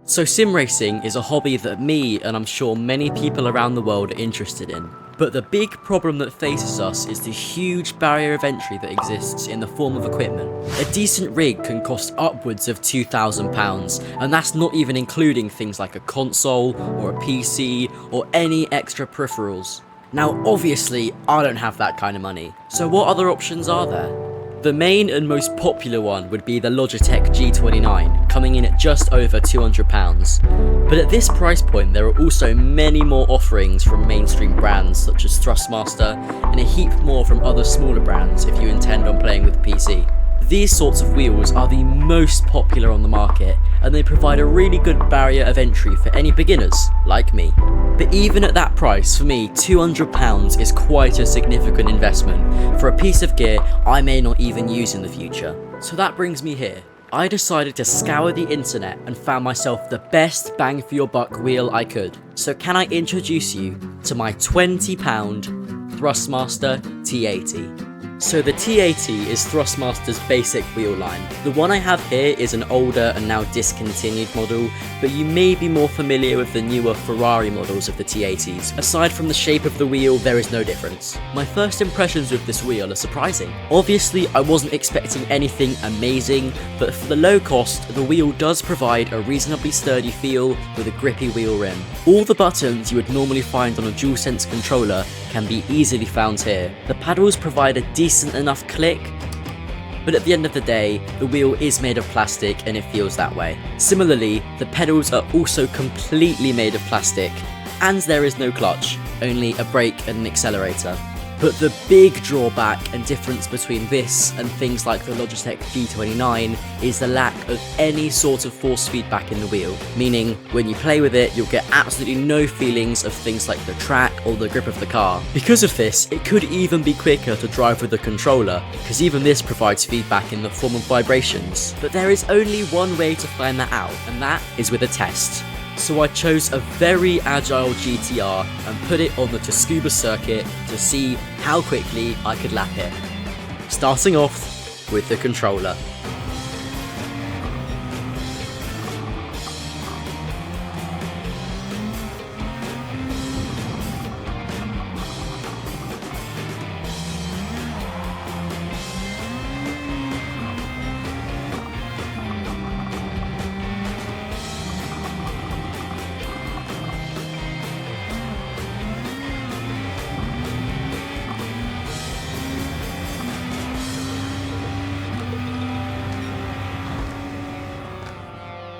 So sim racing is a hobby that me and I'm sure many people around the world are interested in. But the big problem that faces us is the huge barrier of entry that exists in the form of equipment. A decent rig can cost upwards of £2,000, and that's not even including things like a console or a PC or any extra peripherals. Now obviously I don't have that kind of money, so what other options are there? The main and most popular one would be the Logitech G29, coming in at just over £200. But at this price point there are also many more offerings from mainstream brands such as Thrustmaster, and a heap more from other smaller brands if you intend on playing with a PC. These sorts of wheels are the most popular on the market, and they provide a really good barrier of entry for any beginners, like me. But even at that price, for me, £200 is quite a significant investment for a piece of gear I may not even use in the future. So that brings me here. I decided to scour the internet and found myself the best bang for your buck wheel I could. So can I introduce you to my £20 Thrustmaster T80. So the T80 is Thrustmaster's basic wheel line. The one I have here is an older and now discontinued model, but you may be more familiar with the newer Ferrari models of the T80s. Aside from the shape of the wheel, there is no difference. My first impressions with this wheel are surprising. Obviously, I wasn't expecting anything amazing, but for the low cost, the wheel does provide a reasonably sturdy feel with a grippy wheel rim. All the buttons you would normally find on a DualSense controller can be easily found here. The paddles provide a decent enough click, but at the end of the day, the wheel is made of plastic and it feels that way. Similarly, the pedals are also completely made of plastic, and there is no clutch, only a brake and an accelerator. But the big drawback and difference between this and things like the Logitech G29 is the lack of any sort of force feedback in the wheel, meaning when you play with it, you'll get absolutely no feelings of things like the track or the grip of the car. Because of this, it could even be quicker to drive with the controller, because even this provides feedback in the form of vibrations. But there is only one way to find that out, and that is with a test. So I chose a very agile GTR and put it on the Tsukuba circuit to see how quickly I could lap it. Starting off with the controller.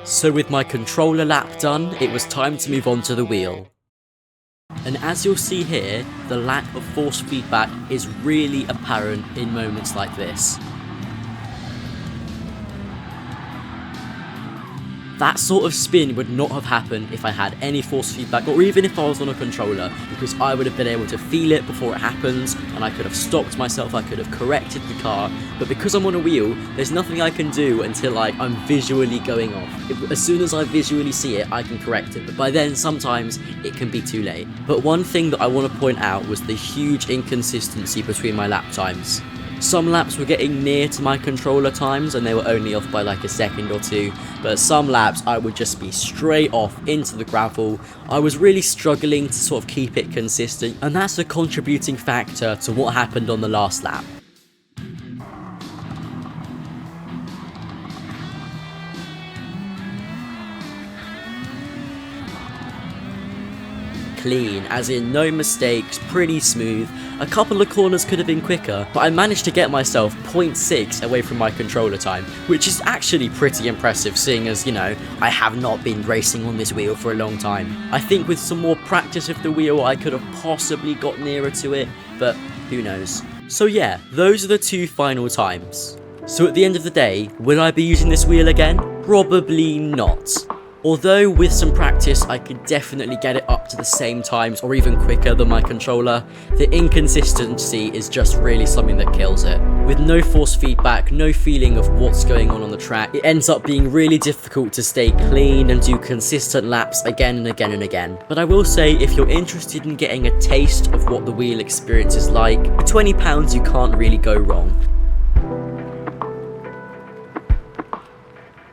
So with my controller lap done, it was time to move on to the wheel. And as you'll see here, the lack of force feedback is really apparent in moments like this. That sort of spin would not have happened if I had any force feedback, or even if I was on a controller, because I would have been able to feel it before it happens, and I could have stopped myself, I could have corrected the car. But because I'm on a wheel, there's nothing I can do until I'm visually going off. As soon as I visually see it, I can correct it, but by then sometimes it can be too late. But one thing that I want to point out was the huge inconsistency between my lap times. Some laps were getting near to my controller times and they were only off by like a second or two, but some laps I would just be straight off into the gravel. I was really struggling to sort of keep it consistent, and that's a contributing factor to what happened on the last lap. Clean, as in no mistakes, pretty smooth. A couple of corners could have been quicker, but I managed to get myself 0.6 away from my controller time, which is actually pretty impressive seeing as, I have not been racing on this wheel for a long time. I think with some more practice with the wheel I could have possibly got nearer to it, but who knows. So yeah, those are the two final times. So at the end of the day, will I be using this wheel again? Probably not. Although with some practice I could definitely get it up to the same times or even quicker than my controller, the inconsistency is just really something that kills it. With no force feedback, no feeling of what's going on the track, it ends up being really difficult to stay clean and do consistent laps again and again and again. But I will say, if you're interested in getting a taste of what the wheel experience is like, for £20 you can't really go wrong.